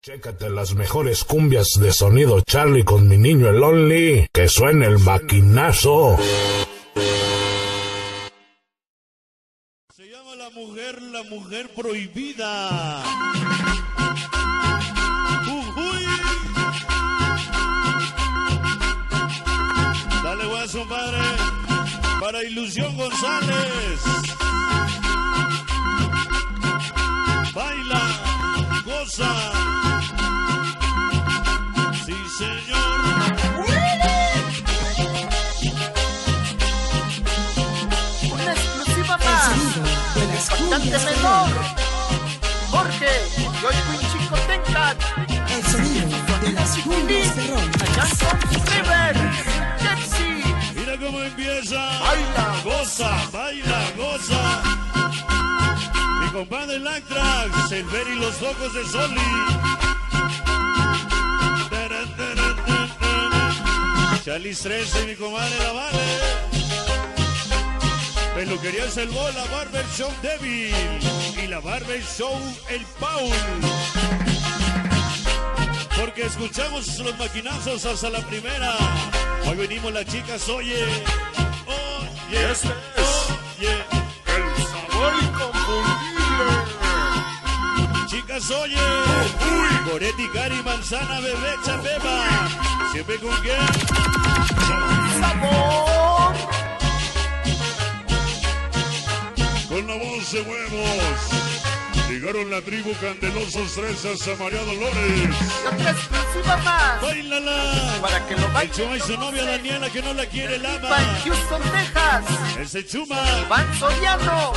Chécate las mejores cumbias de sonido Charlie con mi niño el Only. Que suene el maquinazo. Se llama la mujer prohibida. Uy. Dale guaso, padre. Para Ilusión González. Baila, goza. Sí, señor. Una exclusiva más. El cantante menor. Jorge, yo y Chico Tencat. El sonido de las cumbias de rock. River, Jesse. Mira cómo empieza. Baila, baila, goza. Mi compadre Lactrax, el Ver y los Locos de Soli. Charlie 13, mi comadre La Vale. Peluquería El Bola, Barber Show Devil. Y la Barber Show El Paul. Porque escuchamos los maquinazos hasta la primera. Hoy venimos las chicas, oye. Oye, Este es oye. el sabor inconfundible. Chicas, oye. Goretti, Cari, Manzana, Bebé, Chapema. Siempre con quién. Sabor. Con la voz de huevos. Llegaron la tribu Candelosos 3 hasta María Dolores. Y otra exclusiva más. ¡Báilala! Para que lo El bailen. Chuma y su novia Daniela que no la quiere el ama. Van Houston, Texas. Ese Chuma. Van Soriano.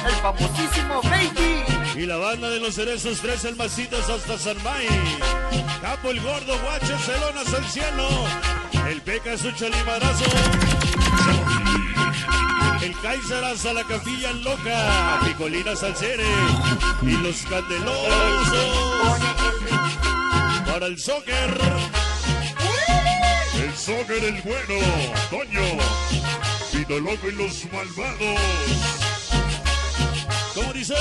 El famosísimo Baby. Y la banda de los Cerezos 3 Almacitos hasta San May. Capo el Gordo, Guacho, Celonas al cielo. El Peca su chalimadrazo. El Kaiser hasta la Capilla Loca. Picolina Salcere. Y los Candelosos. Para el soccer. El soccer, el bueno. Toño. Pito Loco y los malvados. ¿Cómo dice?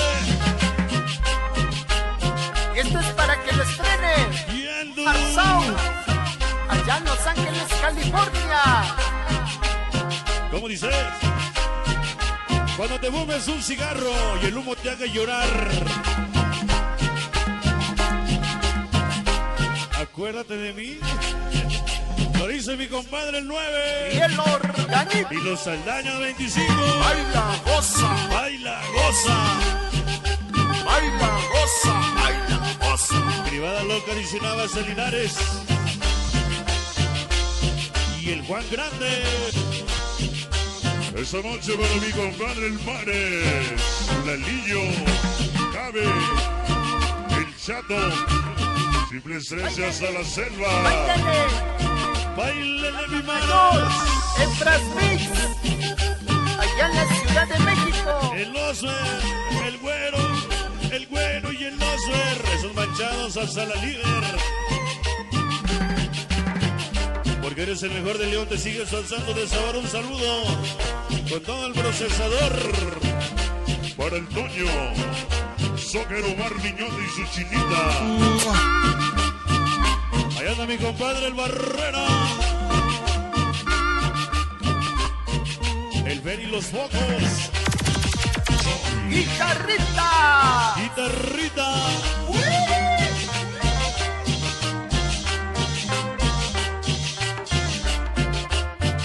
Y esto es para que lo estrene. Viendo. Sound. Allá en Los Ángeles, California. ¿Cómo dice? Cuando te fumes un cigarro y el humo te haga llorar. Acuérdate de mí. Lo dice mi compadre el 9. Y el organito. Y los Saldaña 25. Baila, goza. Baila, goza. Baila, goza. Baila, goza. Privada Loca adicionaba Salinares. Y el Juan Grande. Esa noche para mi compadre el Mares. Lalillo. Cabe. El Chato. Simple Estrellas a la selva. Báilale. Báilele mi manos. En Brasmix. Allá en la Ciudad de México. El Oswer, el güero y el Oswer. Esos manchados hasta la líder. Porque eres el mejor de León, te sigues alzando de sabor. Un saludo con todo el procesador. Para el Toño, Soccer Omar Niñote y su chinita. Allá anda mi compadre el Barrera. El Ver y los Focos. Guitarrita. Guitarrita.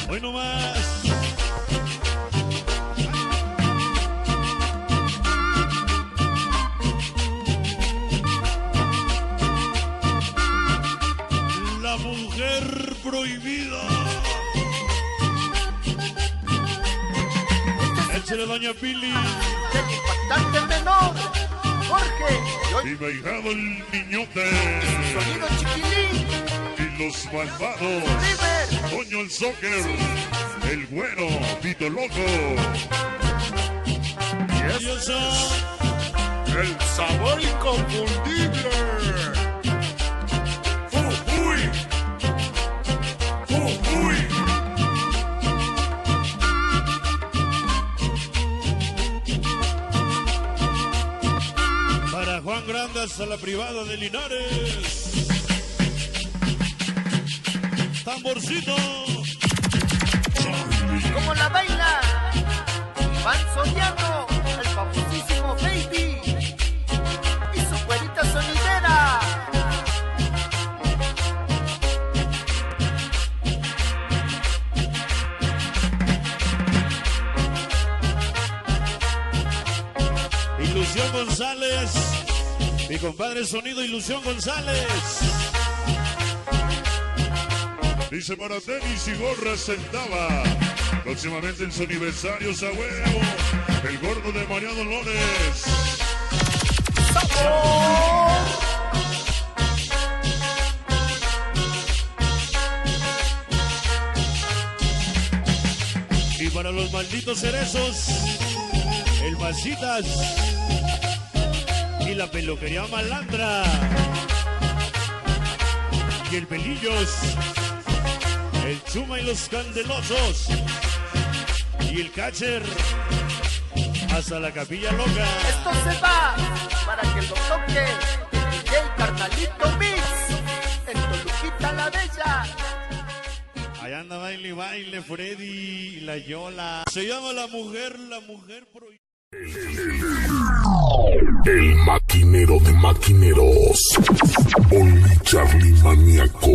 Hoy no más. La mujer prohibida. Échale doña Pili. Del impactante menor. Jorge. Y mi hijado el niñote. Sonido chiquilín. Y los malvados. River. Toño el soccer. El güero. Pito Loco. Diosa. El sabor inconfundible. Uy. Para Juan Grande hasta la privada de Linares. Tamborcito. Como la baila Van Soriano, el famosísimo Baby y su güerita sonidera. Ilusión González, mi compadre Sonido Ilusión González. Dice para tenis y gorra sentaba. Próximamente en su aniversario, a huevo, el gordo de María Dolores. ¡Sabor! Y para los malditos cerezos, el Masitas y la peluquería Malandra y el Pelillos, el Chuma y los Candelosos y el Catcher hasta la Capilla Loca. Esto se va para que lo toque el DJ Carnalito Mix en Toluquita la Bella. Allá anda baile y baile Freddy y la Yola. Se llama La Mujer Prohibida. El maquinero de maquineros. Only Charlie Maníaco.